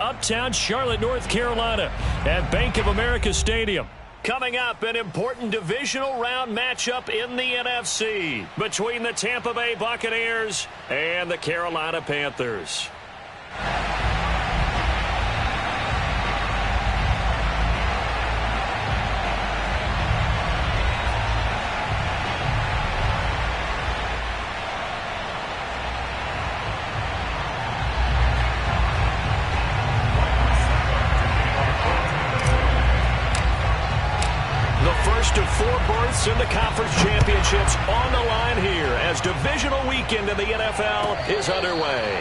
Uptown Charlotte, North Carolina at Bank of America Stadium. Coming up, an important divisional round matchup in the NFC between the Tampa Bay Buccaneers and the Carolina Panthers. Of 4 berths in the conference championships on the line here as divisional weekend in the NFL is underway.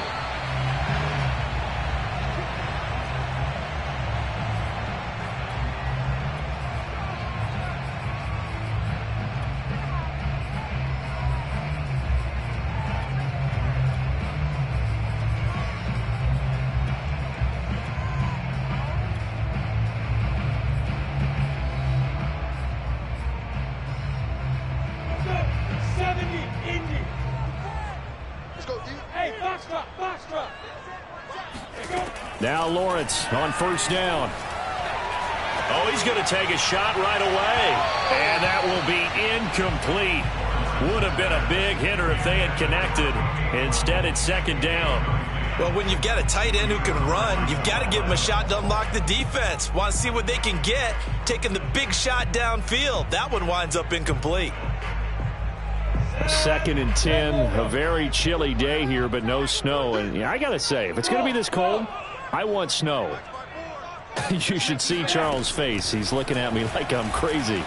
Now Lawrence on first down. Oh, he's going to take a shot right away. And that will be incomplete. Would have been a big hitter if they had connected. Instead, it's second down. Well, when you've got a tight end who can run, you've got to give him a shot to unlock the defense. Want to see what they can get, taking the big shot downfield. That one winds up incomplete. 2nd and 10, a very chilly day here, but no snow. And I got to say, if it's going to be this cold, I want snow. You should see Charles' face. He's looking at me like I'm crazy.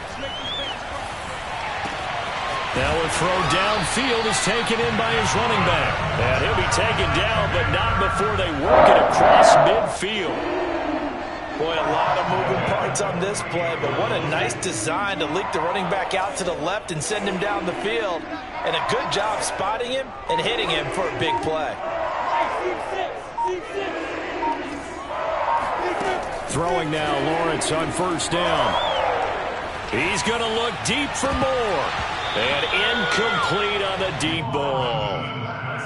Now a throw downfield is taken in by his running back. And he'll be taken down, but not before they work it across midfield. Boy, a lot of moving parts on this play, but what a nice design to leak the running back out to the left and send him down the field. And a good job spotting him and hitting him for a big play. Throwing now, Lawrence on first down. He's going to look deep for more. And incomplete on the deep ball.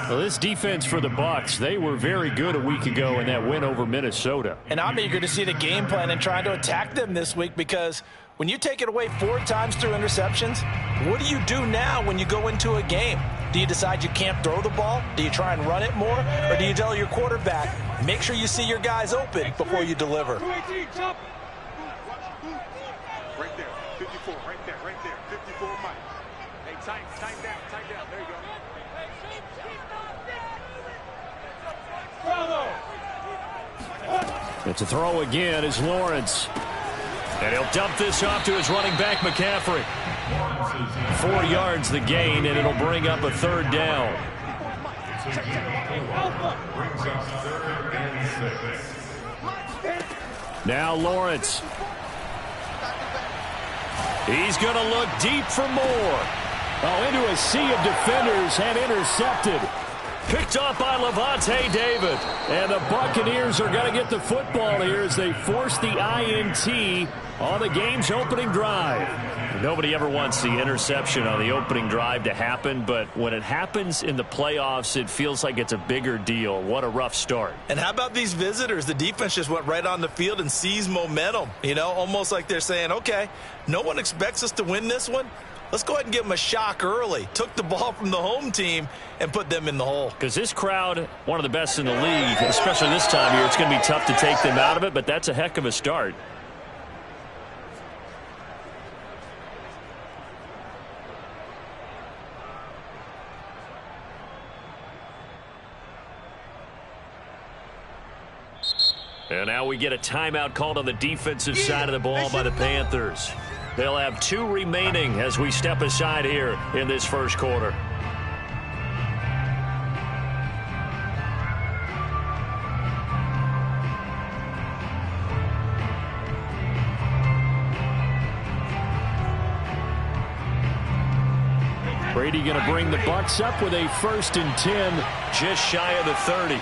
Well, this defense for the Bucs, they were very good a week ago in that win over Minnesota. And I'm eager to see the game plan and trying to attack them this week, because when you take it away 4 times through interceptions, what do you do now when you go into a game? Do you decide you can't throw the ball? Do you try and run it more? Or do you tell your quarterback, make sure you see your guys open before you deliver? Right there, 54, right there, 54, Mike. Hey, tight down, there you go. It's a throw again as Lawrence. And he'll dump this off to his running back, McCaffrey. 4 yards the gain, and it'll bring up a 3rd down. Now Lawrence. He's going to look deep for more. Oh, into a sea of defenders and intercepted. Picked off by Lavonte David. And the Buccaneers are going to get the football here as they force the INT on the game's opening drive. Nobody ever wants the interception on the opening drive to happen, but when it happens in the playoffs, it feels like it's a bigger deal. What a rough start. And how about these visitors? The defense just went right on the field and seized momentum. You know, almost like they're saying, okay, no one expects us to win this one. Let's go ahead and give them a shock early. Took the ball from the home team and put them in the hole. Because this crowd, one of the best in the league, especially this time of year, it's going to be tough to take them out of it, but that's a heck of a start. And now we get a timeout called on the defensive side of the ball by the Panthers. They'll have 2 remaining as we step aside here in this first quarter. Brady going to bring the Bucs up with a 1st and 10, just shy of the 30.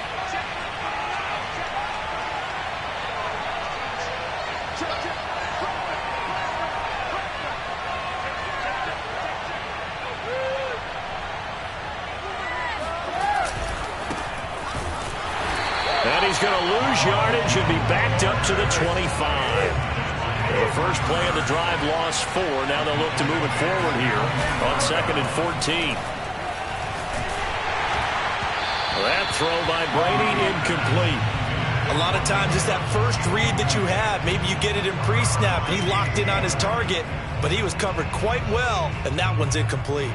And he's going to lose yardage should be backed up to the 25. The first play of the drive lost 4. Now they'll look to move it forward here on 2nd and 14. That throw by Brady incomplete. A lot of times it's that first read that you have. Maybe you get it in pre-snap, and he locked in on his target, but he was covered quite well, and that one's incomplete.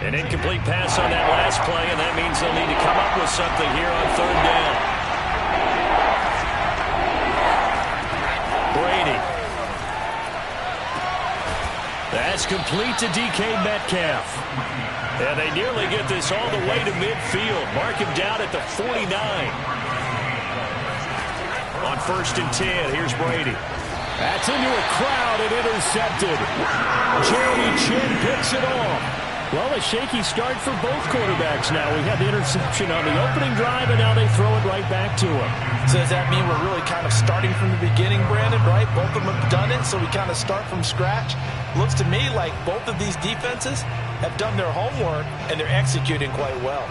An incomplete pass on that last play, and that means they'll need to come up with something here on 3rd down. Brady. That's complete to DK Metcalf. And they nearly get this all the way to midfield. Mark him down at the 49. On 1st and 10, here's Brady. That's into a crowd and intercepted. Jeremy Chin picks it off. Well, a shaky start for both quarterbacks now. We had the interception on the opening drive, and now they throw it right back to him. So does that mean we're really kind of starting from the beginning, Brandon, right? Both of them have done it, so we kind of start from scratch. Looks to me like both of these defenses have done their homework, and they're executing quite well.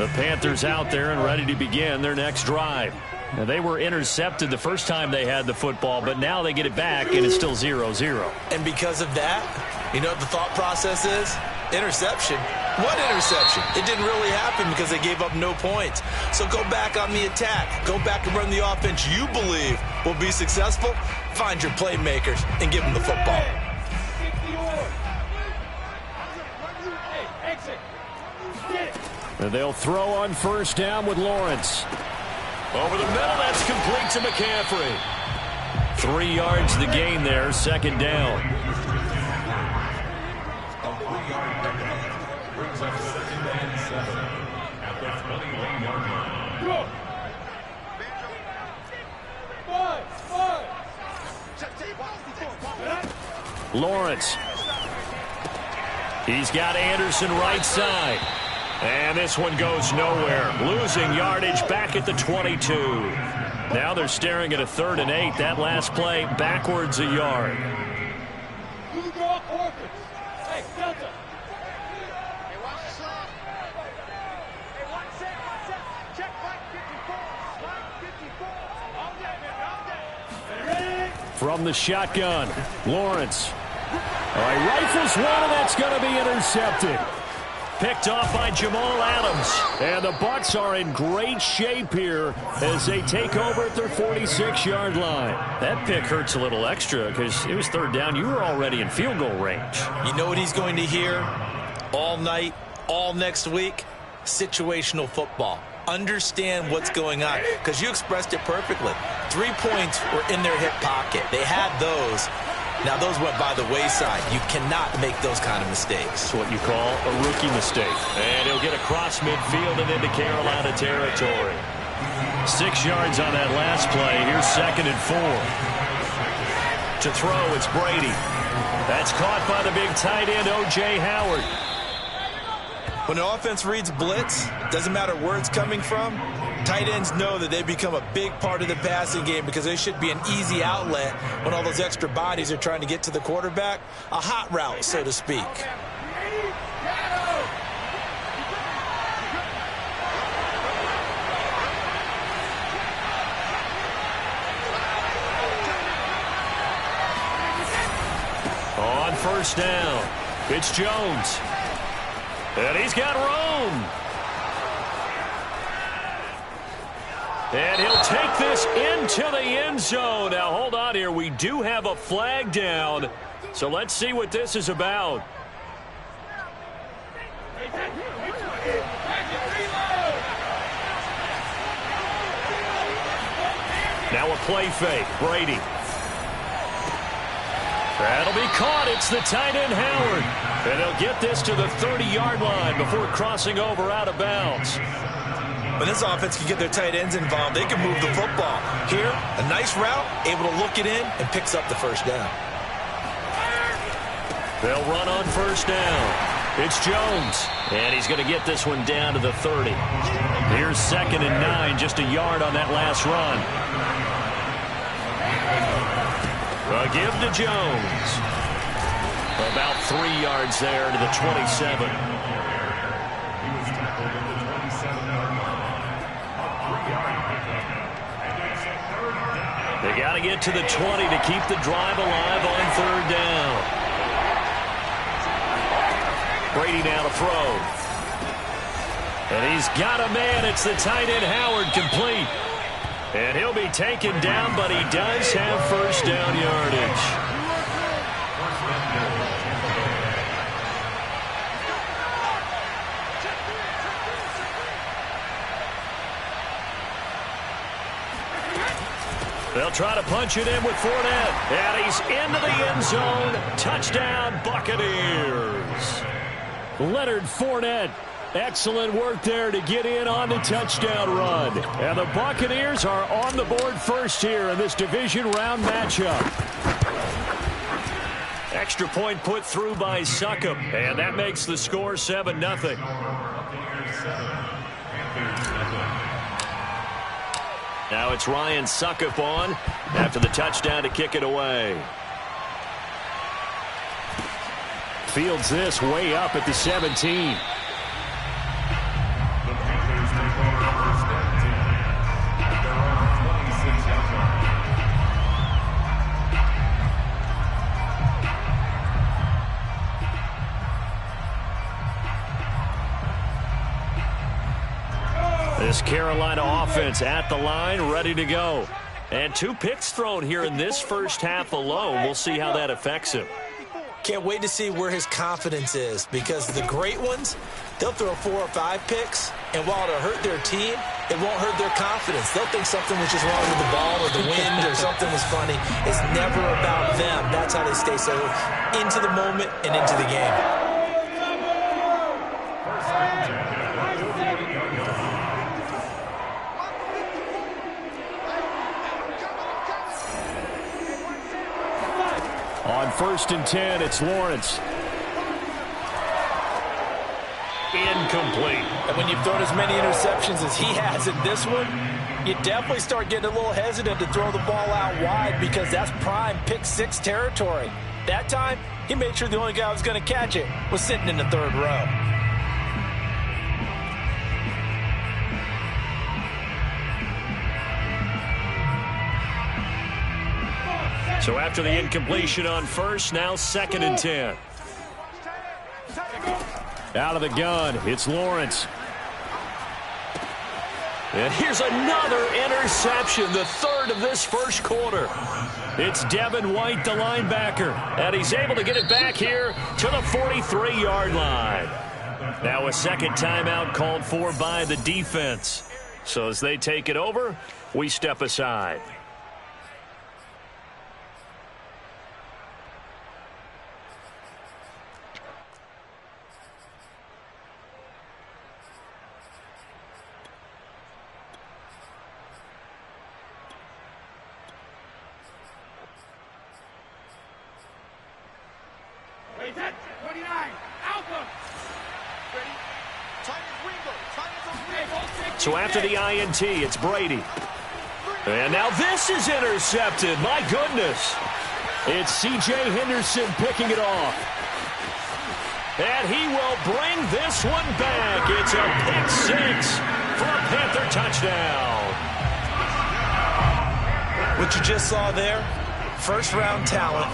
The Panthers out there and ready to begin their next drive. Now, they were intercepted the first time they had the football, but now they get it back, and it's still 0-0. And because of that, you know what the thought process is? Interception. What interception? It didn't really happen because they gave up no points. So go back on the attack. Go back and run the offense you believe will be successful. Find your playmakers and give them the football. And they'll throw on 1st down with Lawrence. Over the middle, that's complete to McCaffrey. 3 yards the gain there, 2nd down. Lawrence. He's got Anderson right side. And this one goes nowhere. Losing yardage back at the 22. Now they're staring at a 3rd and 8. That last play backwards a yard. From the shotgun, Lawrence. All right, rifles one, and that's going to be intercepted. Picked off by Jamal Adams. And the Bucs are in great shape here as they take over at their 46-yard line. That pick hurts a little extra because it was 3rd down. You were already in field goal range. You know what he's going to hear all night, all next week? Situational football. Understand what's going on, because you expressed it perfectly. 3 points were in their hip pocket. They had those. Now, those went by the wayside. You cannot make those kind of mistakes. It's what you call a rookie mistake. And he'll get across midfield and into Carolina territory. 6 yards on that last play. Here's 2nd and 4. To throw, it's Brady. That's caught by the big tight end, O.J. Howard. When the offense reads blitz, doesn't matter where it's coming from, tight ends know that they become a big part of the passing game because they should be an easy outlet when all those extra bodies are trying to get to the quarterback. A hot route, so to speak. On 1st down, it's Jones. And he's got room. And he'll take this into the end zone. Now, hold on here. We do have a flag down. So let's see what this is about. Now a play fake. Brady. That'll be caught. It's the tight end, Howard. And he'll get this to the 30-yard line before crossing over out of bounds. When this offense can get their tight ends involved, they can move the football. Here, a nice route, able to look it in, and picks up the 1st down. They'll run on 1st down. It's Jones. And he's going to get this one down to the 30. Here's 2nd and 9, just a yard on that last run. A give to Jones. About 3 yards there to the 27. They got to get to the 20 to keep the drive alive on 3rd down. Brady now to throw. And he's got a man. It's the tight end Howard, complete. And he'll be taken down, but he does have 1st down yardage. They'll try to punch it in with Fournette. And he's into the end zone. Touchdown, Buccaneers. Leonard Fournette. Excellent work there to get in on the touchdown run. And the Buccaneers are on the board first here in this division round matchup. Extra point put through by Succop. And that makes the score 7-0. Now it's Ryan Succop on after the touchdown to kick it away. Fields this way up at the 17. This Carolina offense at the line, ready to go. And 2 picks thrown here in this first half alone. We'll see how that affects him. Can't wait to see where his confidence is, because the great ones, they'll throw 4 or 5 picks, and while it'll hurt their team, it won't hurt their confidence. They'll think something was just wrong with the ball or the wind or something was funny. It's never about them. That's how they stay so into the moment and into the game. On 1st and 10, it's Lawrence. Incomplete. And when you've thrown as many interceptions as he has in this one, you definitely start getting a little hesitant to throw the ball out wide, because that's prime pick 6 territory. That time, he made sure the only guy who was going to catch it was sitting in the 3rd row. So after the incompletion on 1st, now 2nd and 10. Out of the gun, it's Lawrence. And here's another interception, the 3rd of this first quarter. It's Devin White, the linebacker, and he's able to get it back here to the 43-yard line. Now a 2nd timeout called for by the defense. So as they take it over, we step aside. So after the INT, it's Brady. And now this is intercepted. My goodness. It's C.J. Henderson picking it off. And he will bring this one back. It's a pick 6 for a Panther touchdown. What you just saw there, 1st-round talent,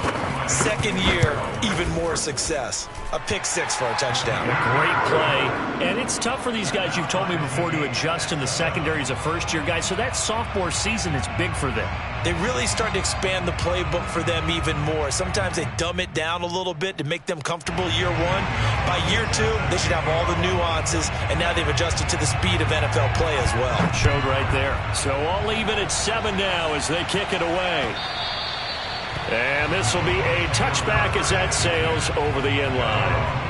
2nd year, even more success. A pick 6 for a touchdown. A great play. And it's tough for these guys, you've told me before, to adjust in the secondary as a first-year guy. So that sophomore season is big for them. They really start to expand the playbook for them even more. Sometimes they dumb it down a little bit to make them comfortable year 1. By year 2, they should have all the nuances, and now they've adjusted to the speed of NFL play as well. Showed right there. So all even at 7 now as they kick it away. And this will be a touchback as that sails over the end line.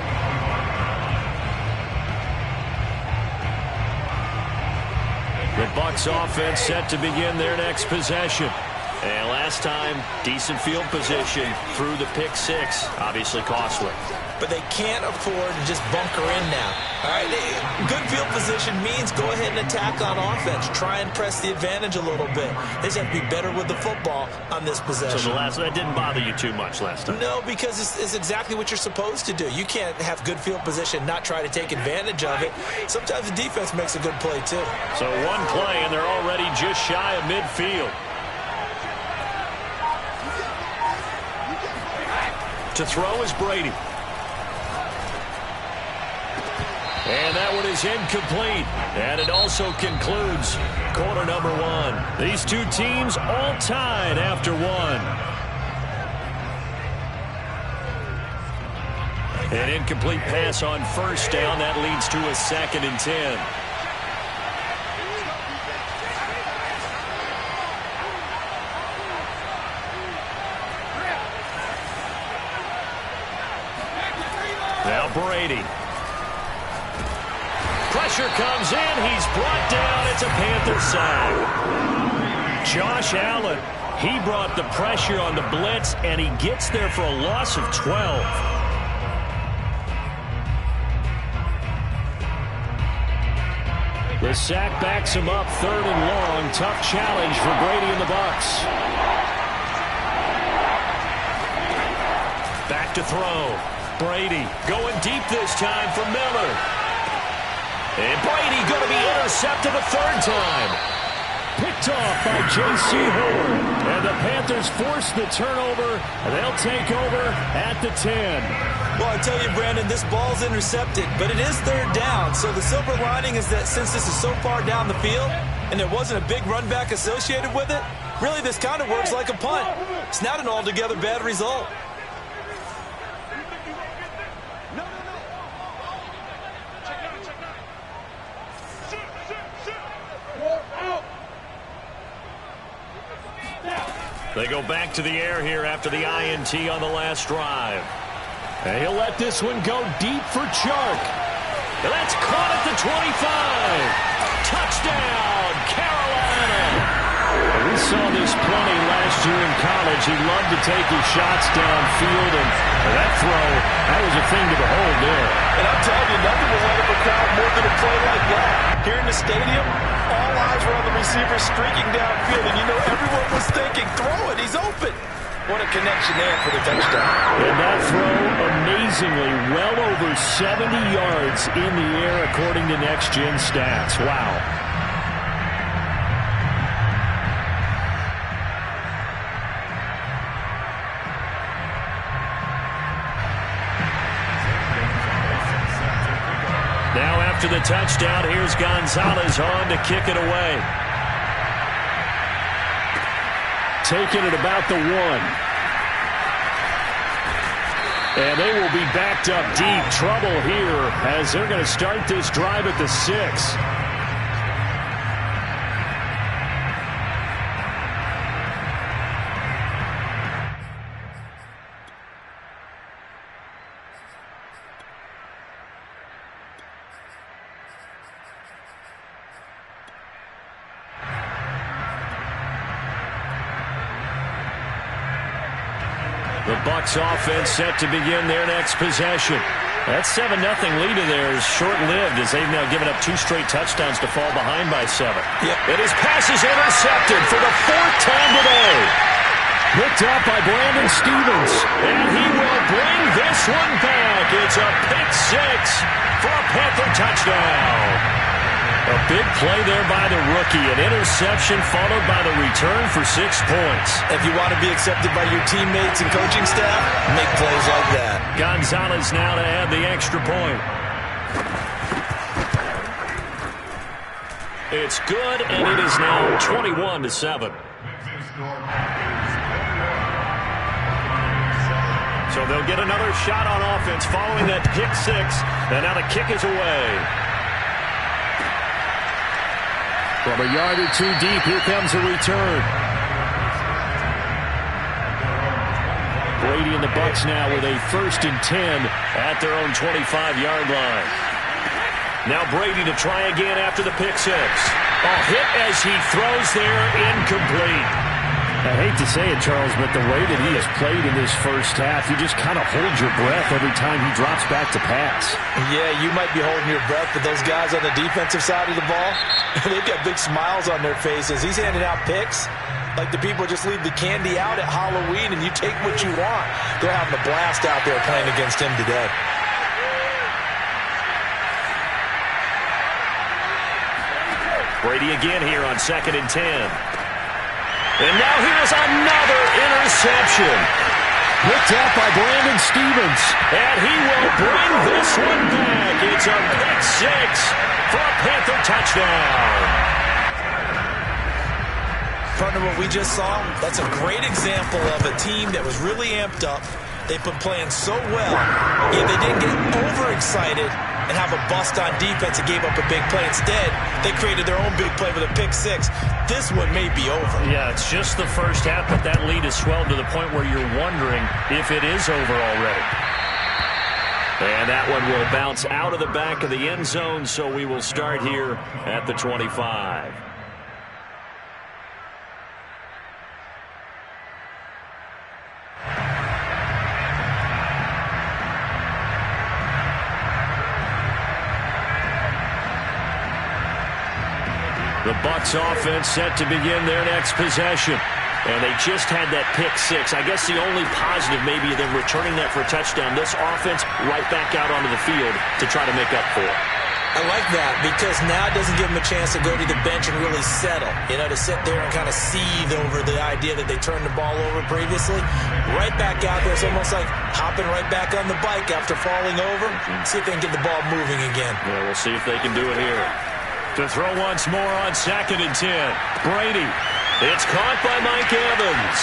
The Bucs offense set to begin their next possession. And last time, decent field position through the pick six. Obviously costly. But they can't afford to just bunker in now. All right, good field position means go ahead and attack on offense. Try and press the advantage a little bit. They just have to be better with the football on this possession. So that didn't bother you too much last time? No, because it's exactly what you're supposed to do. You can't have good field position, not try to take advantage of it. Sometimes the defense makes a good play, too. So one play, and they're already just shy of midfield. To throw is Brady. And that one is incomplete. And it also concludes quarter number one. These two teams all tied after one. An incomplete pass on first down. That leads to a 2nd and 10. Now Brady. Pressure comes in. He's brought down. It's a Panther sack. Josh Allen, he brought the pressure on the blitz, and he gets there for a loss of 12. The sack backs him up, 3rd and long. Tough challenge for Brady and the Bucs. Back to throw. Brady going deep this time for Miller. And Brady going to be intercepted a 3rd time. Picked off by J.C. Horn. And the Panthers force the turnover. And they'll take over at the 10. Well, I tell you, Brandon, this ball's intercepted, but it is 3rd down. So the silver lining is that since this is so far down the field and there wasn't a big run back associated with it, really this kind of works like a punt. It's not an altogether bad result. They go back to the air here after the INT on the last drive. And he'll let this one go deep for Chark. And that's caught at the 25. Touchdown, Carolina. We saw this plenty last year in college. He loved to take his shots downfield, and that throw, that was a thing to behold there. And I'm telling you, nothing will light up a crowd more than a play like that. Here in the stadium, all eyes were on the receiver streaking downfield, and you know everyone was thinking, throw it, he's open. What a connection there for the touchdown. And that throw, amazingly, well over 70 yards in the air according to Next Gen Stats. Wow. Now after the touchdown, here's Gonzalez on to kick it away. Taking it about the 1. And they will be backed up deep. Trouble here as they're going to start this drive at the 6. The Bucs offense set to begin their next possession. That 7-0 lead of theirs short-lived as they've now given up 2 straight touchdowns to fall behind by 7. Yep. And his pass is intercepted for the 4th time today. Picked up by Brandon Stephens. And he will bring this one back. It's a pick 6 for a Panther touchdown. A big play there by the rookie. An interception followed by the return for 6 points. If you want to be accepted by your teammates and coaching staff, make plays like that. Gonzalez now to add the extra point. It's good, and it is now 21-7. So they'll get another shot on offense following that pick 6. And now the kick is away. From a yard or 2 deep, here comes a return. Brady and the Bucs now with a 1st and 10 at their own 25-yard line. Now Brady to try again after the pick 6. A hit as he throws there, incomplete. I hate to say it, Charles, but the way that he has played in this first half, you just kind of hold your breath every time he drops back to pass. Yeah, you might be holding your breath, but those guys on the defensive side of the ball, they've got big smiles on their faces. He's handing out picks like the people just leave the candy out at Halloween and you take what you want. They're having a blast out there playing against him today. Brady again here on 2nd and 10. And now here's another interception. Picked up by Brandon Stephens. And he will bring this one back. It's a pick six for a Panther touchdown. Partner, what we just saw, that's a great example of a team that was really amped up. They've been playing so well, yet they didn't get overexcited and have a bust on defense and gave up a big play. Instead, they created their own big play with a pick six. This one may be over. Yeah, it's just the first half, but that lead has swelled to the point where you're wondering if it is over already. And that one will bounce out of the back of the end zone, so we will start here at the 25. The Bucs offense set to begin their next possession. And they just had that pick six. I guess the only positive maybe than returning that for a touchdown. This offense right back out onto the field to try to make up for it. I like that because now it doesn't give them a chance to go to the bench and really settle. You know, to sit there and kind of seethe over the idea that they turned the ball over previously. Right back out there. It's almost like hopping right back on the bike after falling over. See if they can get the ball moving again. Yeah, we'll see if they can do it here. To throw once more on 2nd and 10. Brady. It's caught by Mike Evans.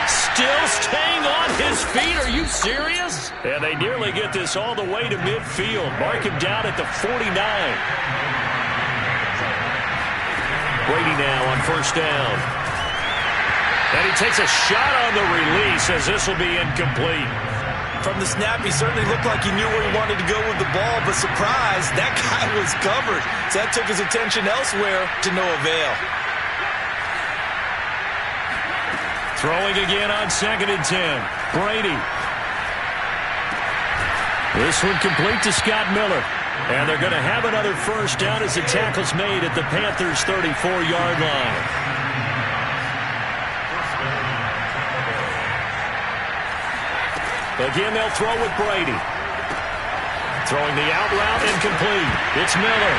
Still staying on his feet. Are you serious? And they nearly get this all the way to midfield. Mark him down at the 49. Brady now on 1st down. And he takes a shot on the release as this will be incomplete. From the snap, he certainly looked like he knew where he wanted to go with the ball, but surprise, that guy was covered. So that took his attention elsewhere to no avail. Throwing again on 2nd and 10. Brady. This one complete to Scott Miller. And they're going to have another first down as the tackle's made at the Panthers' 34-yard line. Again, they'll throw with Brady. Throwing the out route incomplete. It's Miller.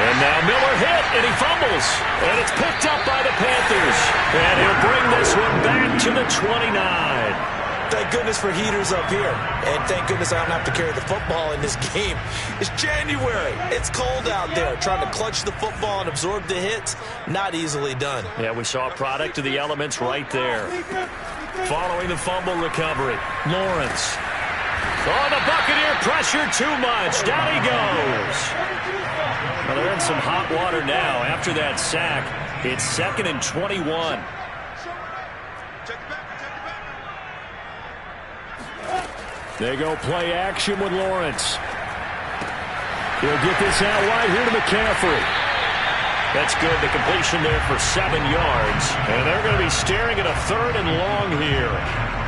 And now Miller hit, and he fumbles. And it's picked up by the Panthers. And he'll bring this one back to the 29. Thank goodness for heaters up here. And thank goodness I don't have to carry the football in this game. It's January. It's cold out there. Trying to clutch the football and absorb the hits, not easily done. Yeah, we saw a product of the elements right there. Following the fumble recovery, Lawrence. Oh, the Buccaneer pressure too much. Down he goes. Well, they're in some hot water now. After that sack, it's 2nd and 21. They go play action with Lawrence. He'll get this out wide here to McCaffrey. That's good. The completion there for 7 yards. And they're going to be staring at a 3rd and long here.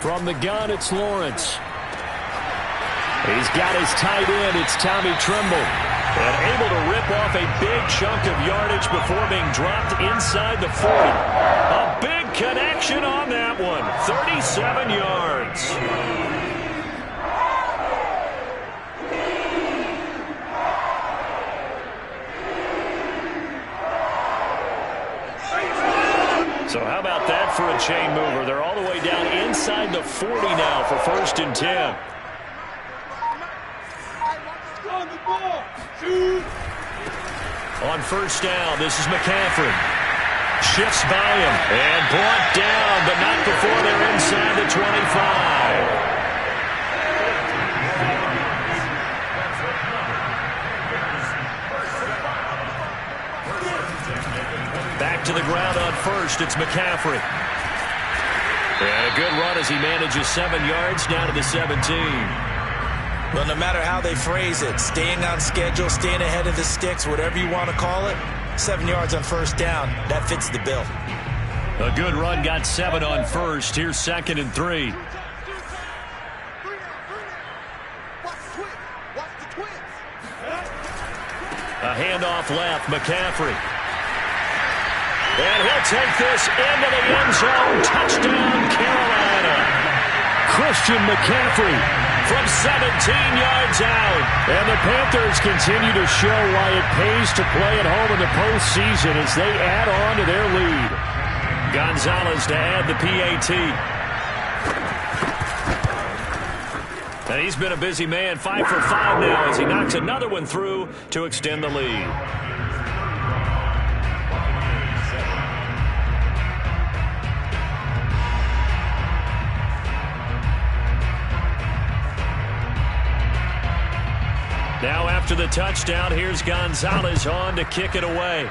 From the gun, it's Lawrence. He's got his tight end. It's Tommy Tremble. And able to rip off a big chunk of yardage before being dropped inside the 40. A big connection on that one. 37 yards. So how about that for a chain mover? They're all the way down inside the 40 now for 1st and 10. On 1st down, this is McCaffrey. Shifts by him and brought down, but not before they're inside the 25. Back to the ground on first. It's McCaffrey. And a good run as he manages 7 yards down to the 17. Well, no matter how they phrase it, staying on schedule, staying ahead of the sticks, whatever you want to call it, 7 yards on first down, that fits the bill. A good run, got 7 on first. Here's 2nd and 3. A handoff left, McCaffrey. And he'll take this into the end zone. Touchdown, Carolina. Christian McCaffrey from 17 yards out. And the Panthers continue to show why it pays to play at home in the postseason as they add on to their lead. Gonzalez to add the PAT. And he's been a busy man, 5 for 5 now as he knocks another one through to extend the lead. Now after the touchdown, here's Gonzalez on to kick it away.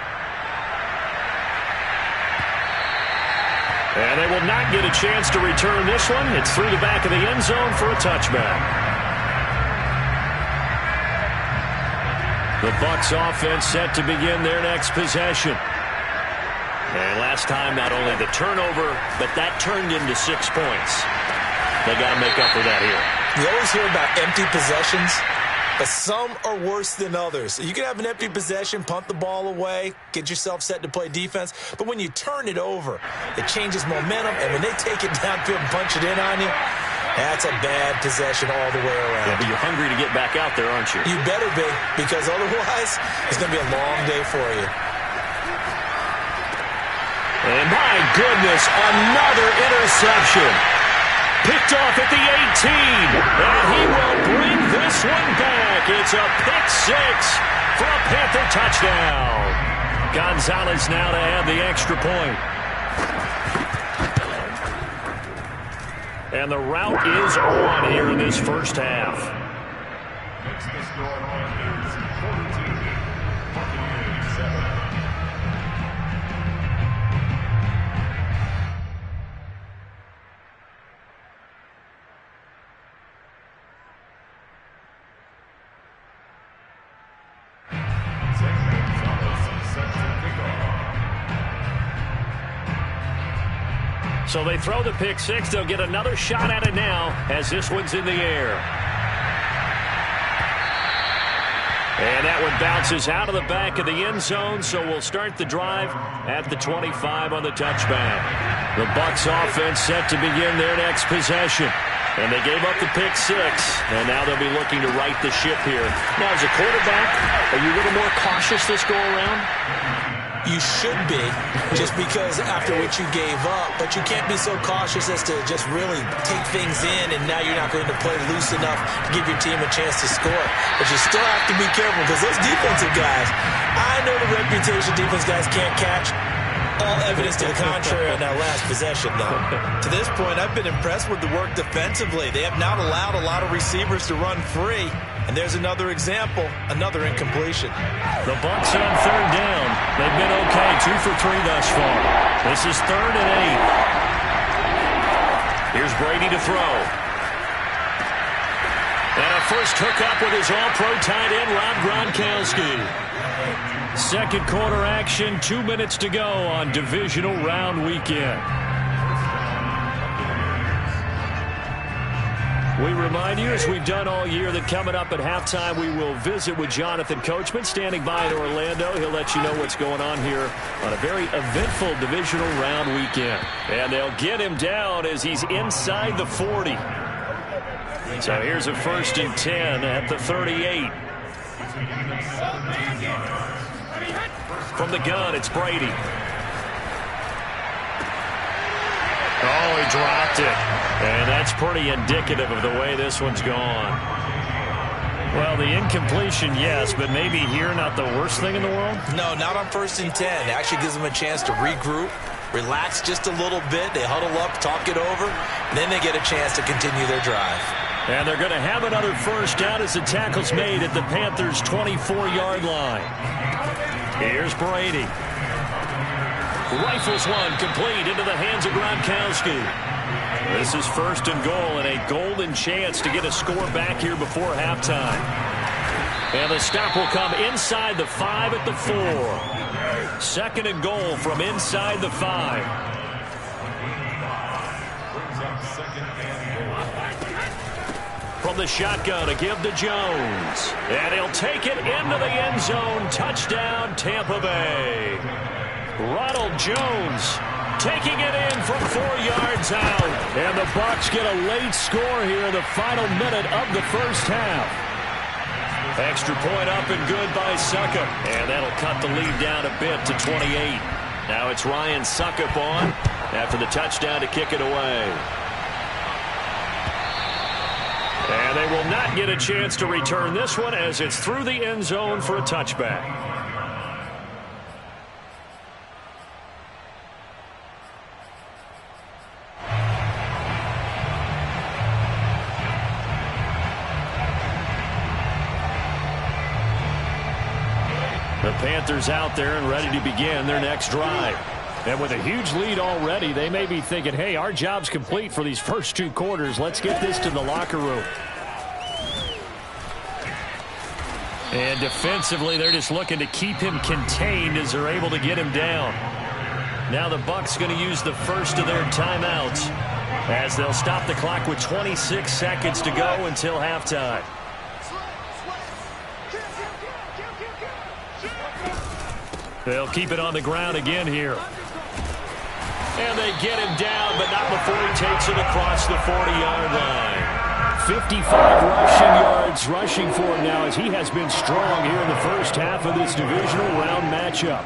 And they will not get a chance to return this one. It's through the back of the end zone for a touchback. The Bucs offense set to begin their next possession. And last time, not only the turnover, but that turned into 6 points. They got to make up for that here. You always hear about empty possessions, but some are worse than others. You can have an empty possession, punt the ball away, get yourself set to play defense. But when you turn it over, it changes momentum. And when they take it downfield and punch it in on you, that's a bad possession all the way around. Yeah, but you're hungry to get back out there, aren't you? You better be, because otherwise it's going to be a long day for you. And my goodness, another interception. Picked off at the 18, and he will bring this one back. It's a pick 6 for a Panther touchdown. Gonzalez now to add the extra point. And the route is on here in this first half. Next is score is 42, Buccaneers 7. So they throw the pick 6. They'll get another shot at it now as this one's in the air. And that one bounces out of the back of the end zone, so we'll start the drive at the 25 on the touchback. The Bucs offense set to begin their next possession. And they gave up the pick 6, and now they'll be looking to right the ship here. Now, as a quarterback, are you a little more cautious this go around? You should be, just because after what you gave up, but you can't be so cautious as to just really take things in, and now you're not going to play loose enough to give your team a chance to score. But you still have to be careful, because those defensive guys, I know the reputation defense guys can't catch. All evidence to the contrary on that last possession, though. To this point, I've been impressed with the work defensively. They have not allowed a lot of receivers to run free. And there's another example, another incompletion. The Bucs on third down. They've been okay, 2 for 3 thus far. This is 3rd and 8. Here's Brady to throw. And a first hookup with his all-pro tight end, Rob Gronkowski. Second quarter action, 2 minutes to go on divisional round weekend. We remind you, as we've done all year, that coming up at halftime, we will visit with Jonathan Coachman, standing by in Orlando. He'll let you know what's going on here on a very eventful divisional round weekend. And they'll get him down as he's inside the 40. So here's a 1st and 10 at the 38. From the gun, it's Brady. Oh, he dropped it. And that's pretty indicative of the way this one's gone. Well, the incompletion, yes, but maybe here not the worst thing in the world? No, not on 1st and 10. It actually gives them a chance to regroup, relax just a little bit. They huddle up, talk it over, and then they get a chance to continue their drive. And they're going to have another first down as the tackle's made at the Panthers' 24-yard line. Here's Brady. Rifles one complete into the hands of Gronkowski. This is 1st and goal and a golden chance to get a score back here before halftime. And the stop will come inside the 5 at the 4. 2nd and goal from inside the 5. From the shotgun, a give to Jones. And he'll take it into the end zone. Touchdown, Tampa Bay. Ronald Jones taking it in from 4 yards out. And the Bucs get a late score here in the final minute of the first half. Extra point up and good by Succop. And that'll cut the lead down a bit to 28. Now it's Ryan Succop on after the touchdown to kick it away. And they will not get a chance to return this one as it's through the end zone for a touchback. The Panthers out there and ready to begin their next drive. And with a huge lead already, they may be thinking, hey, our job's complete for these first 2 quarters. Let's get this to the locker room. And defensively, they're just looking to keep him contained as they're able to get him down. Now the Bucs going to use the first of their timeouts as they'll stop the clock with 26 seconds to go until halftime. They'll keep it on the ground again here. And they get him down, but not before he takes it across the 40-yard line. 55 rushing yards rushing for him now as he has been strong here in the first half of this divisional round matchup.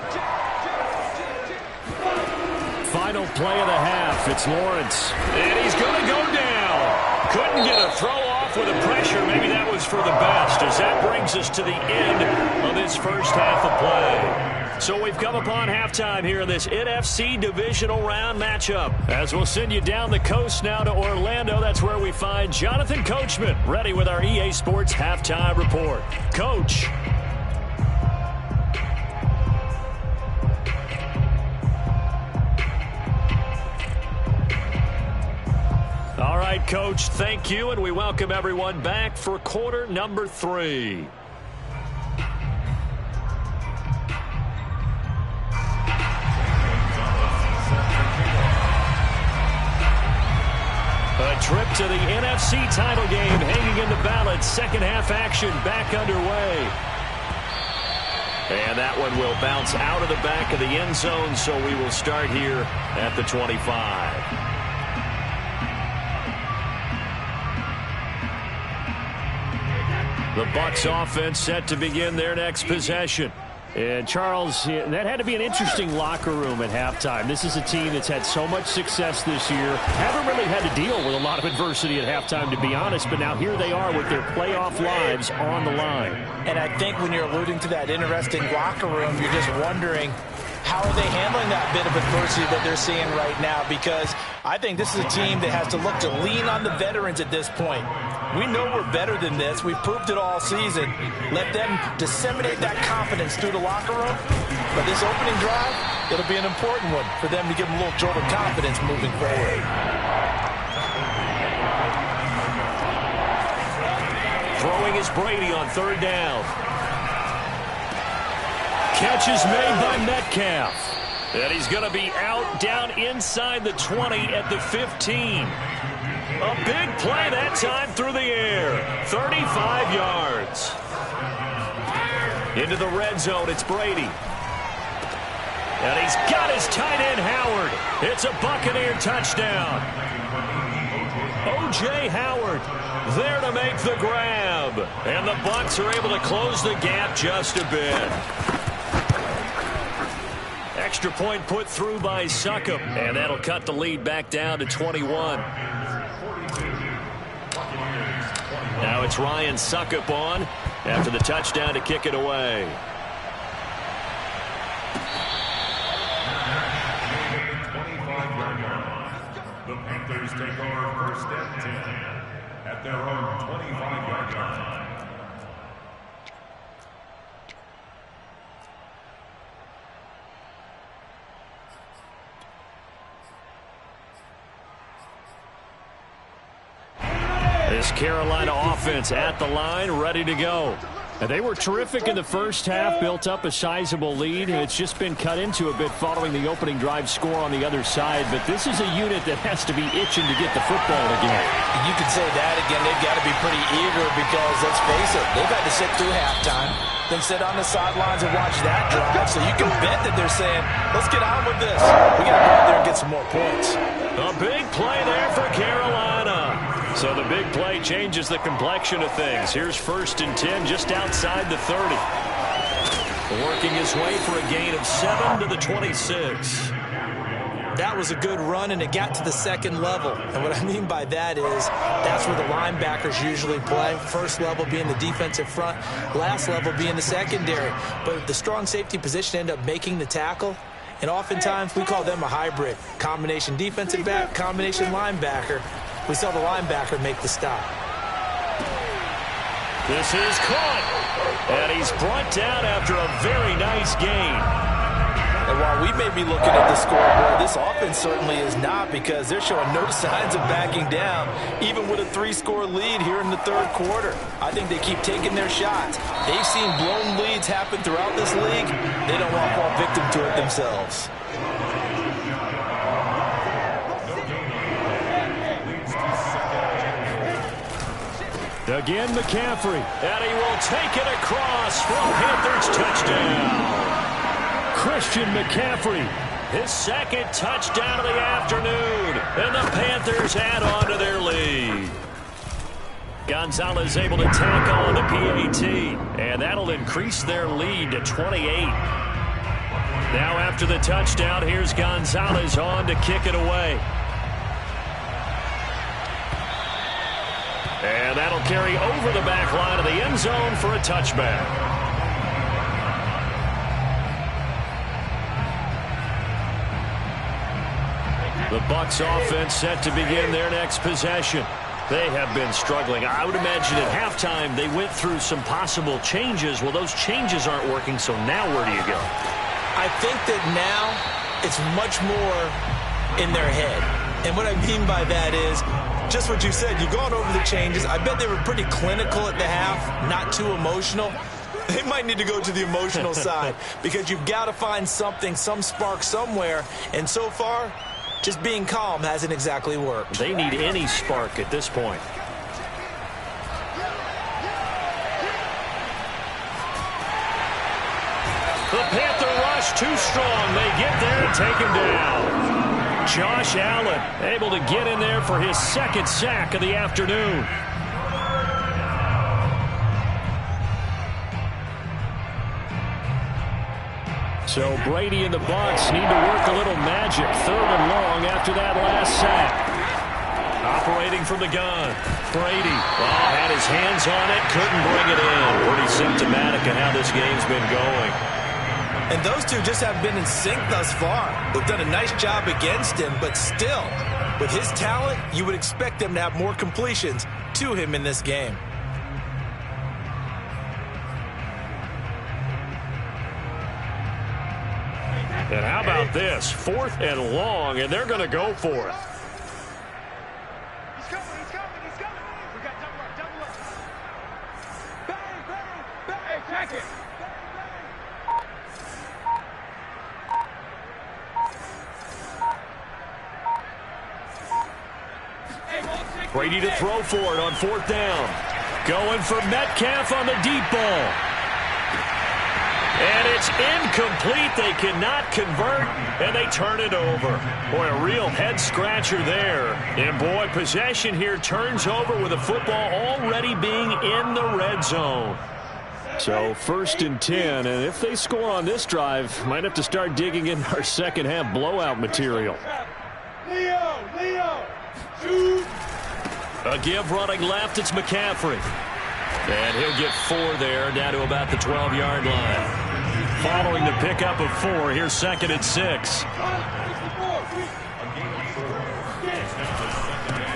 Final play of the half. It's Lawrence. And he's going to go down. Couldn't get a throw off with the pressure. Maybe that was for the best as that brings us to the end of this first half of play. So we've come upon halftime here in this NFC divisional round matchup. As we'll send you down the coast now to Orlando, that's where we find Jonathan Coachman ready with our EA Sports halftime report. Coach. All right, Coach, thank you, and we welcome everyone back for quarter number 3. A trip to the NFC title game hanging in the balance. Second half action back underway. And that one will bounce out of the back of the end zone, so we will start here at the 25. The Bucs offense set to begin their next possession. And, Charles, that had to be an interesting locker room at halftime. This is a team that's had so much success this year. Haven't really had to deal with a lot of adversity at halftime, to be honest. But now here they are with their playoff lives on the line. And I think when you're alluding to that interesting locker room, you're just wondering, how are they handling that bit of adversity that they're seeing right now? Because I think this is a team that has to look to lean on the veterans at this point. We know we're better than this. We've proved it all season. Let them disseminate that confidence through the locker room. But this opening drive, it'll be an important one for them to give them a little jolt of confidence moving forward. Throwing is Brady on 3rd down. Catch is made by Metcalf. And he's going to be out down inside the 20 at the 15. A big play that time through the air. 35 yards. Into the red zone, it's Brady. And he's got his tight end, Howard. It's a Buccaneer touchdown. O.J. Howard there to make the grab. And the Bucs are able to close the gap just a bit. Extra point put through by Succop. And that'll cut the lead back down to 21. Now Now it's Ryan Suckup on after the touchdown to kick it away. The Panthers take over first and 10 at their own 25-yard line. This Carolina offense at the line, ready to go. And they were terrific in the first half, built up a sizable lead. It's just been cut into a bit following the opening drive score on the other side. But this is a unit that has to be itching to get the football again. You could say that again. They've got to be pretty eager because, let's face it, they've had to sit through halftime, then sit on the sidelines and watch that drive. So you can bet that they're saying, let's get on with this. We got to go out there and get some more points. A big play there for Carolina. So the big play changes the complexion of things. Here's 1st and 10 just outside the 30. Working his way for a gain of 7 to the 26. That was a good run, and it got to the second level. And what I mean by that is that's where the linebackers usually play. First level being the defensive front, last level being the secondary. But the strong safety position ended up making the tackle. And oftentimes we call them a hybrid. Combination defensive back, combination linebacker. We saw the linebacker make the stop. This is caught. And he's brought down after a very nice gain. And while we may be looking at the scoreboard, this offense certainly is not, because they're showing no signs of backing down, even with a 3-score lead here in the third quarter. I think they keep taking their shots. They've seen blown leads happen throughout this league. They don't want to fall victim to it themselves. Again, McCaffrey. And he will take it across for a Panthers touchdown. Christian McCaffrey, his second touchdown of the afternoon. And the Panthers add on to their lead. Gonzalez able to tackle on the PAT. And that'll increase their lead to 28. Now after the touchdown, here's Gonzalez on to kick it away. And that'll carry over the back line of the end zone for a touchback. The Bucs offense set to begin their next possession. They have been struggling. I would imagine at halftime they went through some possible changes. Well, those changes aren't working, so now where do you go? I think that now it's much more in their head. And what I mean by that is just what you said. You've gone over the changes. I bet they were pretty clinical at the half, not too emotional. They might need to go to the emotional side, because you've got to find something, some spark somewhere. And so far, just being calm hasn't exactly worked. They need any spark at this point. The Panther rush too strong. They get there and take him down. Josh Allen able to get in there for his second sack of the afternoon. So Brady and the Bucs need to work a little magic. 3rd and long after that last sack. Operating from the gun. Brady had his hands on it, couldn't bring it in. Pretty symptomatic of how this game's been going. And those two just haven't been in sync thus far. They've done a nice job against him, but still, with his talent, you would expect them to have more completions to him in this game. And how about this? 4th and long, and they're going to go for it. He's coming. We got double up. Bang. Hey, check it. Brady to throw for it on 4th down. Going for Metcalf on the deep ball. And it's incomplete. They cannot convert, and they turn it over. Boy, a real head-scratcher there. And, boy, possession here turns over with the football already being in the red zone. So 1st and 10, and if they score on this drive, might have to start digging in our second-half blowout material. Leo, shoot. A give running left, it's McCaffrey. And he'll get 4 there, down to about the 12-yard line. Following the pickup of 4, here's 2nd and 6.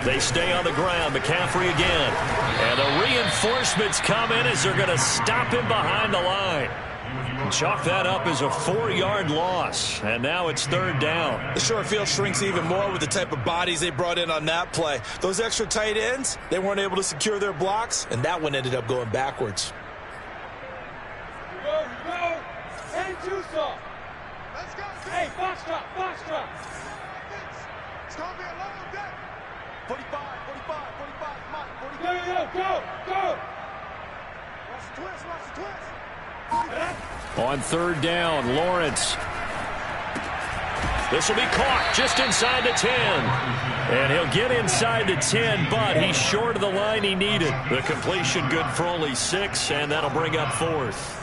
They stay on the ground. McCaffrey again. And the reinforcements come in as they're going to stop him behind the line. Chalk that up as a 4-yard loss. And now it's 3rd down. The short field shrinks even more with the type of bodies they brought in on that play. Those extra tight ends, they weren't able to secure their blocks, and that one ended up going backwards. Go. Hey, Tucson. Let's go. Hey, box drop. It's going to be a long day. 45, Mike, 45. Go. Watch the twist. On 3rd down, Lawrence. This will be caught just inside the 10. And he'll get inside the 10, but he's short of the line he needed. The completion good for only 6, and that'll bring up 4th.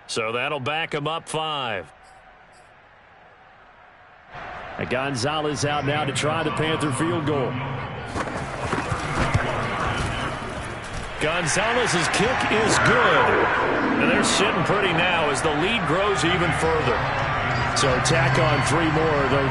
So that'll back him up 5. And Gonzalez out now to try the Panther field goal. Gonzalez's kick is good. And they're sitting pretty now as the lead grows even further. So tack on 3 more, though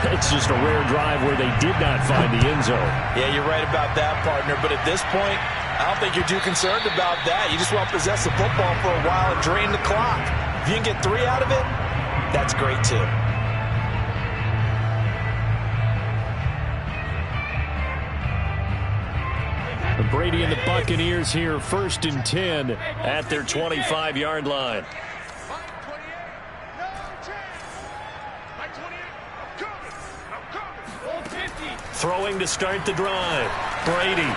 it's just a rare drive where they did not find the end zone. Yeah, you're right about that, partner. But at this point, I don't think you're too concerned about that. You just want to possess the football for a while and drain the clock. If you can get 3 out of it, that's great too. Brady and the Buccaneers here, 1st and 10 at their 25-yard line. Throwing to start the drive. Brady.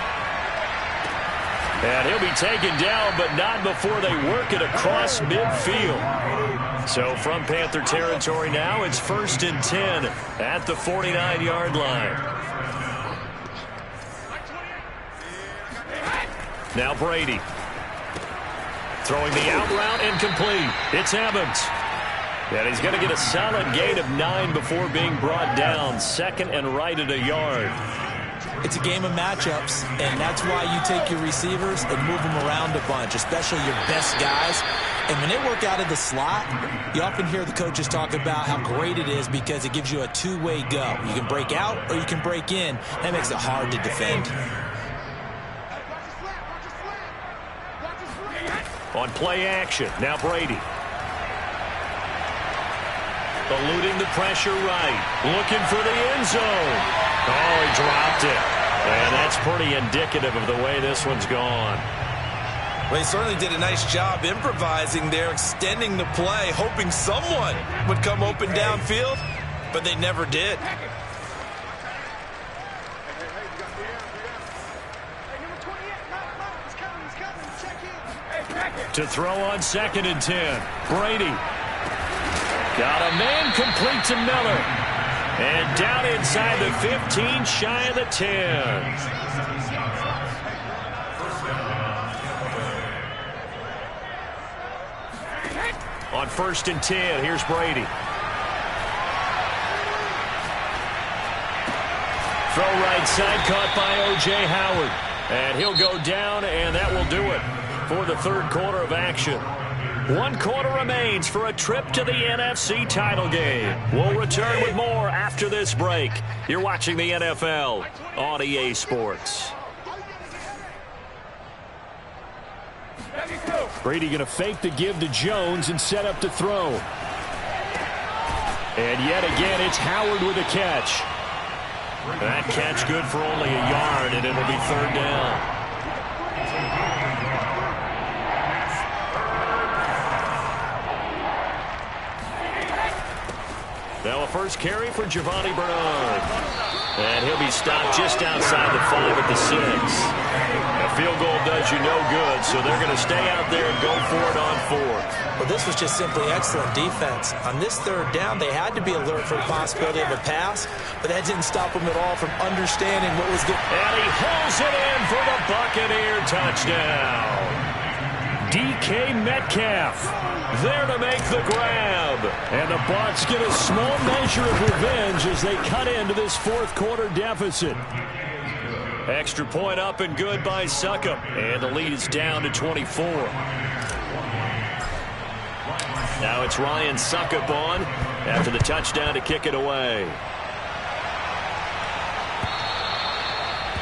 And he'll be taken down, but not before they work it across midfield. So from Panther territory now, it's 1st and 10 at the 49-yard line. Now Brady. Throwing the out route incomplete. It's Evans. And he's going to get a solid gain of 9 before being brought down. 2nd and right at a yard. It's a game of matchups, and that's why you take your receivers and move them around a bunch, especially your best guys. And when they work out of the slot, you often hear the coaches talk about how great it is because it gives you a 2-way go. You can break out or you can break in. That makes it hard to defend. On play action, now Brady. Eluding the pressure right. Looking for the end zone. Oh, he dropped it. And that's pretty indicative of the way this one's gone. Well, he certainly did a nice job improvising there, extending the play, hoping someone would come open downfield, but they never did. To throw on 2nd and 10. Brady. Got a man complete to Miller. And down inside the 15, shy of the 10. On 1st and 10, here's Brady. Throw right side, caught by O.J. Howard. And he'll go down, and that will do it for the 3rd quarter of action. 1 quarter remains for a trip to the NFC title game. We'll return with more after this break. You're watching the NFL on EA Sports. Brady going to fake the give to Jones and set up to throw. And yet again, it's Howard with a catch. That catch good for only a yard, and it'll be 3rd down. Now a first carry for Giovanni Bernard. And he'll be stopped just outside the 5 at the 6. A field goal does you no good, so they're going to stay out there and go for it on 4th. Well, this was just simply excellent defense. On this 3rd down, they had to be alert for the possibility of a pass, but that didn't stop them at all from understanding what was going on. And he hauls it in for the Buccaneer touchdown. DK Metcalf there to make the grab. And the Bucs get a small measure of revenge as they cut into this 4th quarter deficit. Extra point up and good by Succop. And the lead is down to 24. Now it's Ryan Succop on after the touchdown to kick it away.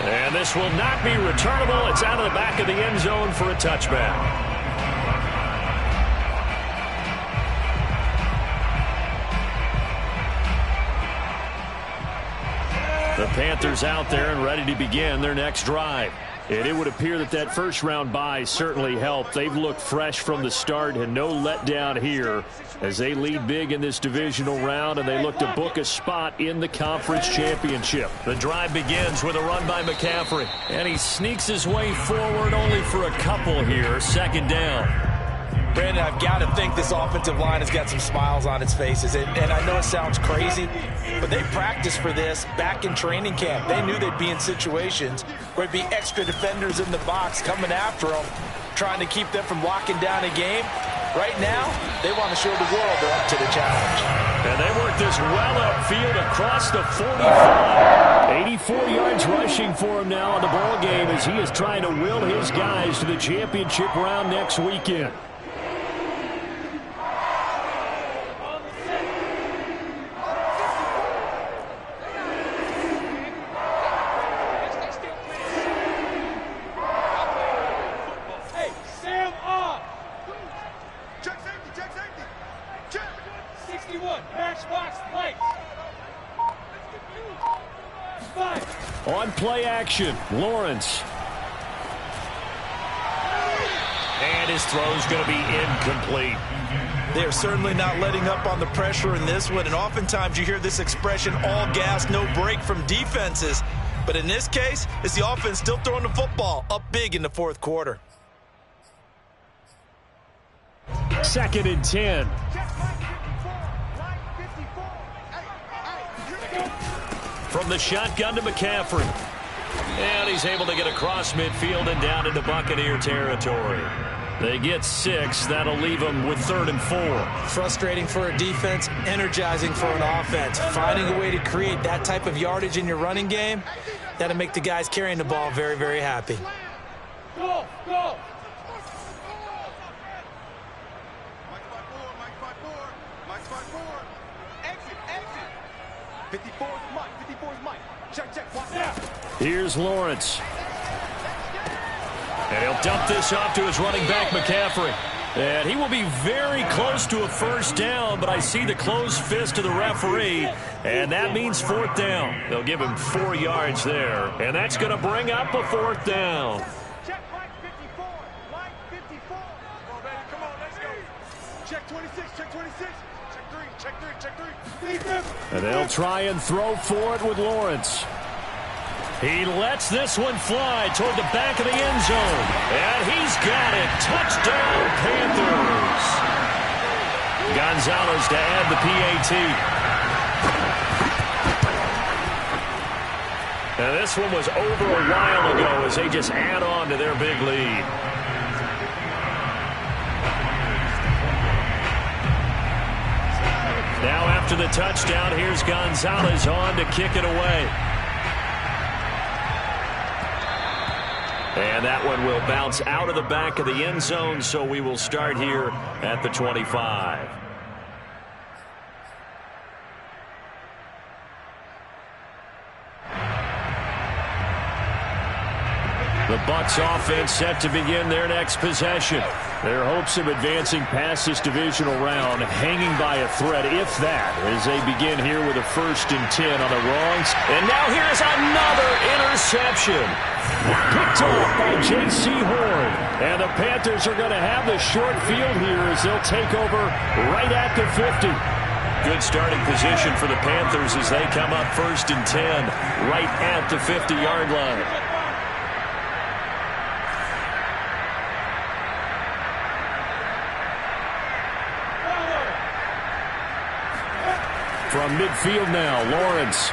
And this will not be returnable. It's out of the back of the end zone for a touchback. The Panthers out there and ready to begin their next drive. And it would appear that that first-round bye certainly helped. They've looked fresh from the start and no letdown here as they lead big in this divisional round, and they look to book a spot in the conference championship. The drive begins with a run by McCaffrey, and he sneaks his way forward only for a couple here. 2nd down. Brandon, I've got to think this offensive line has got some smiles on its faces. And I know it sounds crazy, but they practiced for this back in training camp. They knew they'd be in situations where there'd be extra defenders in the box coming after them, trying to keep them from locking down a game. Right now, they want to show the world they're up to the challenge. And they work this well upfield across the 45. 84 yards rushing for him now in the ball game as he is trying to will his guys to the championship round next weekend. On play action, Lawrence. And his throw's going to be incomplete. They're certainly not letting up on the pressure in this one, and oftentimes you hear this expression, all gas, no break from defenses. But in this case, it's the offense still throwing the football up big in the 4th quarter. 2nd and 10. From the shotgun to McCaffrey. And he's able to get across midfield and down into Buccaneer territory. They get 6. That'll leave them with 3rd and 4. Frustrating for a defense, energizing for an offense. Finding a way to create that type of yardage in your running game, that'll make the guys carrying the ball very, very happy. Go, go. Mike 4. Exit. 54 is Mike. 54 is Mike. Check. Watch out. Here's Lawrence. And he'll dump this off to his running back, McCaffrey. And he will be very close to a 1st down, but I see the closed fist of the referee, and that means 4th down. They'll give him 4 yards there, and that's going to bring up a 4th down. Check Mike 54. Mike 54. Come on, baby. Come on, let's go. Check 26. Check 26. Check 3. And they'll try and throw for it with Lawrence. He lets this one fly toward the back of the end zone. And he's got it. Touchdown, Panthers. Gonzalez to add the PAT. And this one was over a while ago as they just add on to their big lead. Now after the touchdown, here's Gonzalez on to kick it away. And that one will bounce out of the back of the end zone, so we will start here at the 25. The Bucs offense set to begin their next possession. Their hopes of advancing past this divisional round hanging by a thread, if that, as they begin here with a 1st and 10 on the wrongs. And now here's another interception. Picked off by J.C. Horn. And the Panthers are going to have the short field here as they'll take over right at the 50. Good starting position for the Panthers as they come up 1st and 10 right at the 50-yard line. From midfield now, Lawrence.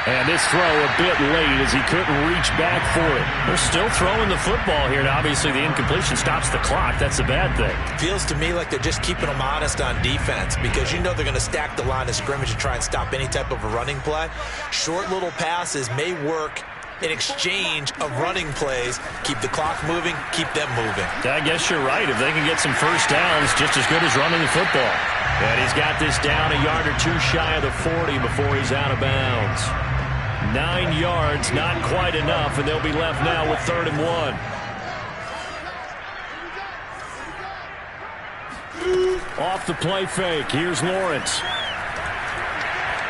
And this throw a bit late as he couldn't reach back for it. They're still throwing the football here. Now, obviously, the incompletion stops the clock. That's a bad thing. Feels to me like they're just keeping them honest on defense because you know they're going to stack the line of scrimmage and try and stop any type of a running play. Short little passes may work in exchange of running plays. Keep the clock moving, keep them moving. I guess you're right. If they can get some first downs, just as good as running the football. And he's got this down a yard or two shy of the 40 before he's out of bounds. 9 yards, not quite enough, and they'll be left now with 3rd and 1. Off the play fake, here's Lawrence.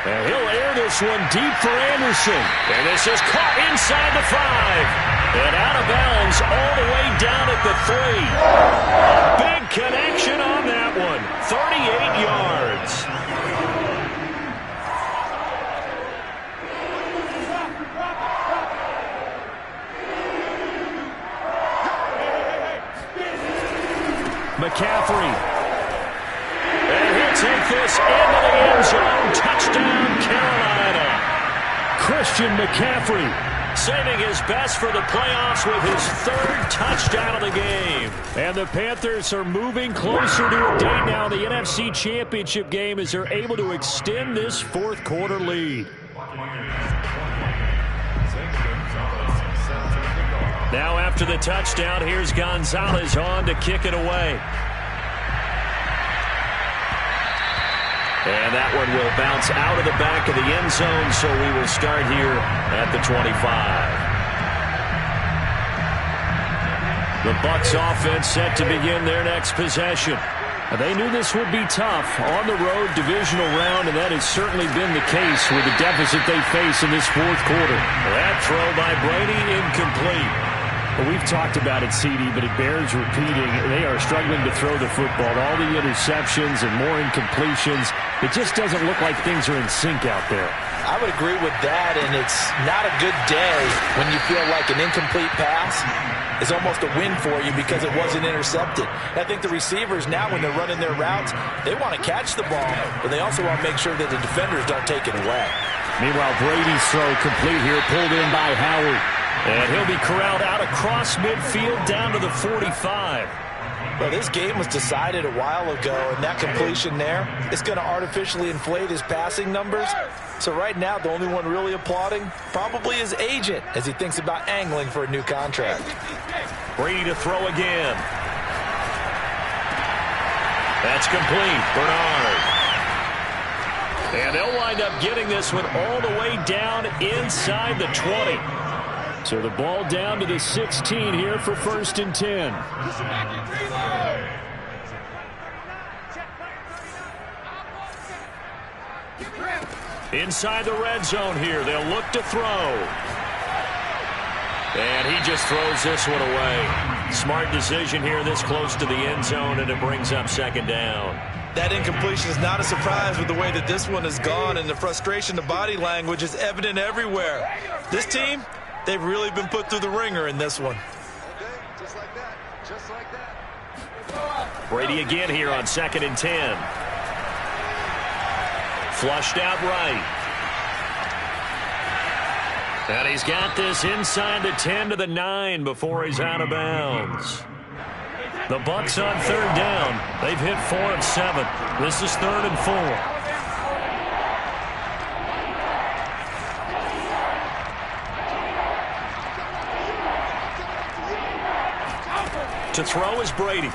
And he'll air this one deep for Anderson. And this is caught inside the 5. And out of bounds all the way down at the 3. A big connection on that one. 38 yards. McCaffrey. And he'll take this into the end zone. Touchdown, Carolina. Christian McCaffrey saving his best for the playoffs with his 3rd touchdown of the game. And the Panthers are moving closer to a date now in the NFC Championship game as they're able to extend this 4th quarter lead. Now after the touchdown, here's Gonzalez on to kick it away. And that one will bounce out of the back of the end zone, so we will start here at the 25. The Bucs offense set to begin their next possession. They knew this would be tough on the road divisional round, and that has certainly been the case with the deficit they face in this 4th quarter. That throw by Brady incomplete. Well, we've talked about it, CD, but it bears repeating. They are struggling to throw the football. All the interceptions and more incompletions. It just doesn't look like things are in sync out there. I would agree with that, and it's not a good day when you feel like an incomplete pass is almost a win for you because it wasn't intercepted. I think the receivers now, when they're running their routes, they want to catch the ball, but they also want to make sure that the defenders don't take it away. Meanwhile, Brady's throw complete here, pulled in by Howard. And he'll be corralled out across midfield down to the 45. Well, this game was decided a while ago, and that completion there is going to artificially inflate his passing numbers. So right now, the only one really applauding probably his agent as he thinks about angling for a new contract. Brady to throw again. That's complete. Bernard. And they'll wind up getting this one all the way down inside the 20. So the ball down to the 16 here for 1st and 10. Inside the red zone here. They'll look to throw. And he just throws this one away. Smart decision here this close to the end zone, and it brings up 2nd down. That incompletion is not a surprise with the way that this one has gone, and the frustration, the body language is evident everywhere. This team, they've really been put through the ringer in this one. Just like that. Just like that. Brady again here on 2nd and 10. Flushed out right. And he's got this inside the 10 to the 9 before he's out of bounds. The Bucs on 3rd down. They've hit 4 of 7. This is 3rd and 4. To throw is Brady.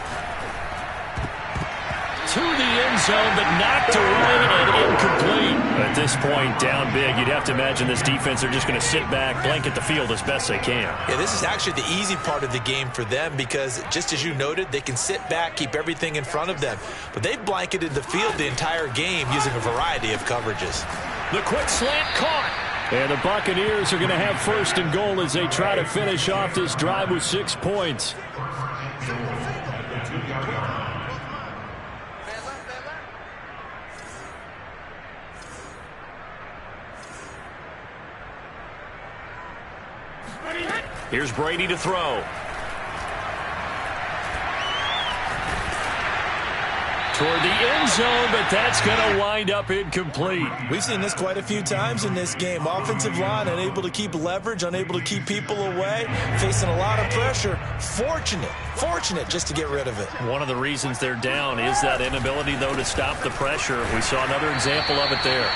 To the end zone, but knocked away and incomplete. At this point, down big, you'd have to imagine this defense are just going to sit back, blanket the field as best they can. Yeah, this is actually the easy part of the game for them because, just as you noted, they can sit back, keep everything in front of them. But they've blanketed the field the entire game using a variety of coverages. The quick slant caught. And the Buccaneers are going to have 1st and goal as they try to finish off this drive with 6 points. Here's Brady to throw. Toward the end zone, but that's going to wind up incomplete. We've seen this quite a few times in this game. Offensive line unable to keep leverage, unable to keep people away, facing a lot of pressure. Fortunate just to get rid of it. One of the reasons they're down is that inability, though, to stop the pressure. We saw another example of it there.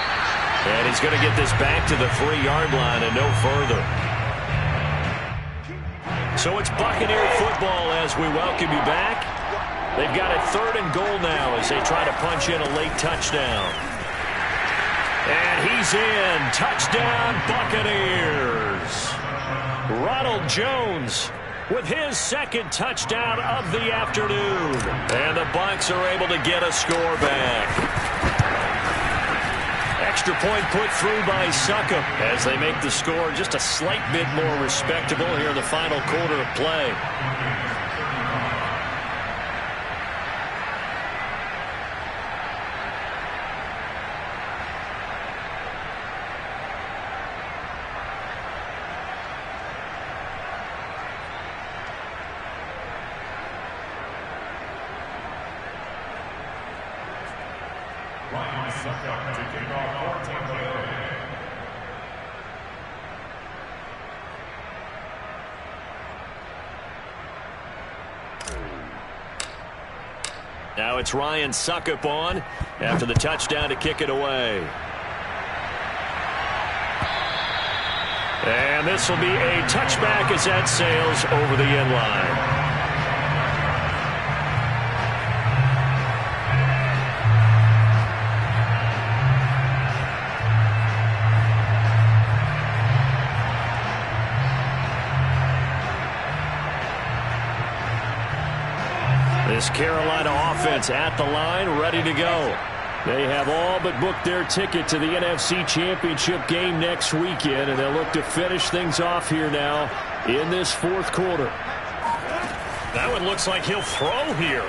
And he's going to get this back to the 3-yard line and no further. So it's Buccaneer football as we welcome you back. They've got it 3rd and goal now as they try to punch in a late touchdown. And he's in. Touchdown, Buccaneers. Ronald Jones with his 2nd touchdown of the afternoon. And the Bucs are able to get a score back. Extra point put through by Succop as they make the score just a slight bit more respectable here in the final quarter of play. Now it's Ryan Succop on after the touchdown to kick it away. And this will be a touchback as that sails over the end line. This Carolina offense at the line, ready to go. They have all but booked their ticket to the NFC Championship game next weekend, and they'll look to finish things off here now in this 4th quarter. That one looks like he'll throw here.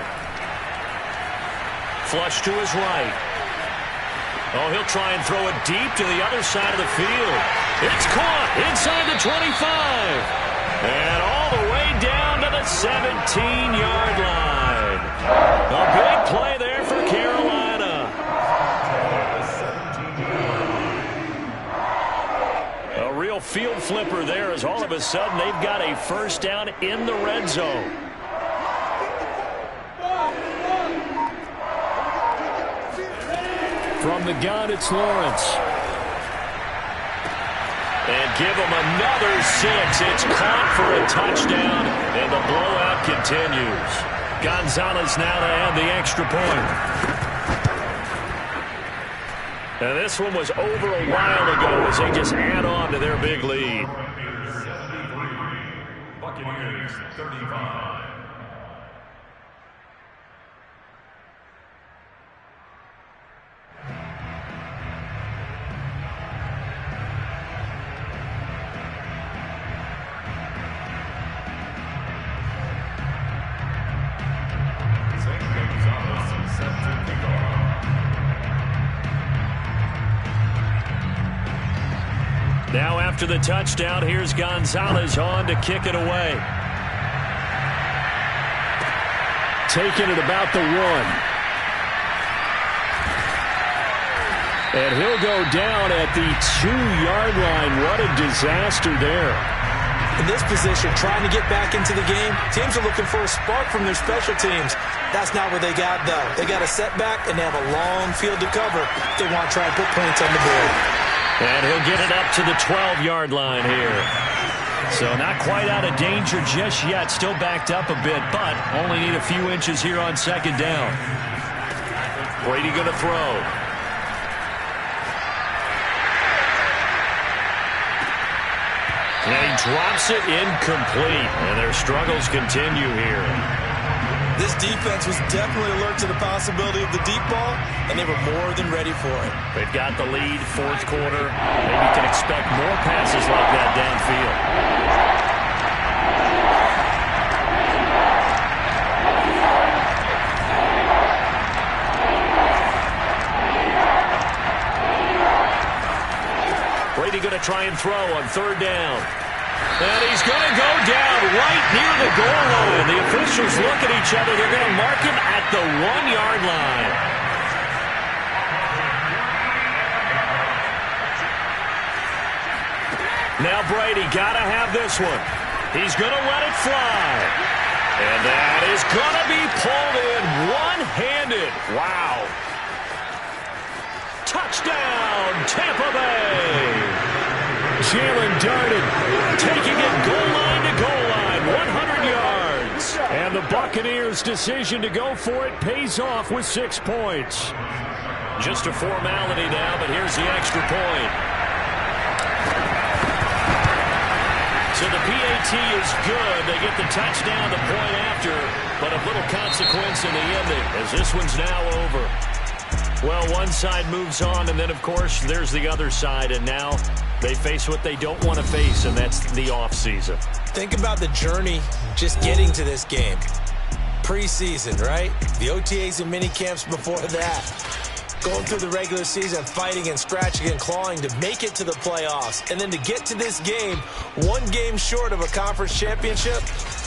Flush to his right. Oh, he'll try and throw it deep to the other side of the field. It's caught inside the 25. And all the way down to the 17-yard line. A big play there for Carolina. A real field flipper there as all of a sudden they've got a first down in the red zone. From the gun, it's Lawrence. And give him another 6. It's caught for a touchdown, and the blowout continues. Gonzalez now to add the extra point. And this one was over a while ago as they just add on to their big lead. Buccaneers 35. Now after the touchdown, here's Gonzalez on to kick it away. Taking it about the 1. And he'll go down at the 2-yard line. What a disaster there. In this position, trying to get back into the game, teams are looking for a spark from their special teams. That's not what they got, though. They got a setback, and they have a long field to cover if they want to try and put points on the board. And he'll get it up to the 12-yard line here. So not quite out of danger just yet. Still backed up a bit, but only need a few inches here on 2nd down. Brady going to throw. And he drops it incomplete. And their struggles continue here. This defense was definitely alert to the possibility of the deep ball, and they were more than ready for it. They've got the lead, 4th quarter. Maybe can expect more passes like that downfield. Brady going to try and throw on 3rd down. And he's going to go down right near the goal line. The officials look at each other. They're going to mark him at the 1-yard line. Now Brady got to have this one. He's going to let it fly. And that is going to be pulled in one-handed. Wow. Touchdown, Tampa Bay. Jalen Darden taking it goal line to goal line, 100 yards. And the Buccaneers' decision to go for it pays off with 6 points. Just a formality now, but here's the extra point. So the PAT is good. They get the touchdown the point after, but of little consequence in the ending as this one's now over. Well, one side moves on, and then, of course, there's the other side, and now they face what they don't want to face, and that's the offseason. Think about the journey just getting to this game. Preseason, right? The OTAs and mini camps before that. Going through the regular season, fighting and scratching and clawing to make it to the playoffs. And then to get to this game, one game short of a conference championship,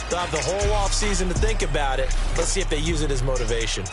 they'll have the whole offseason to think about it. Let's see if they use it as motivation.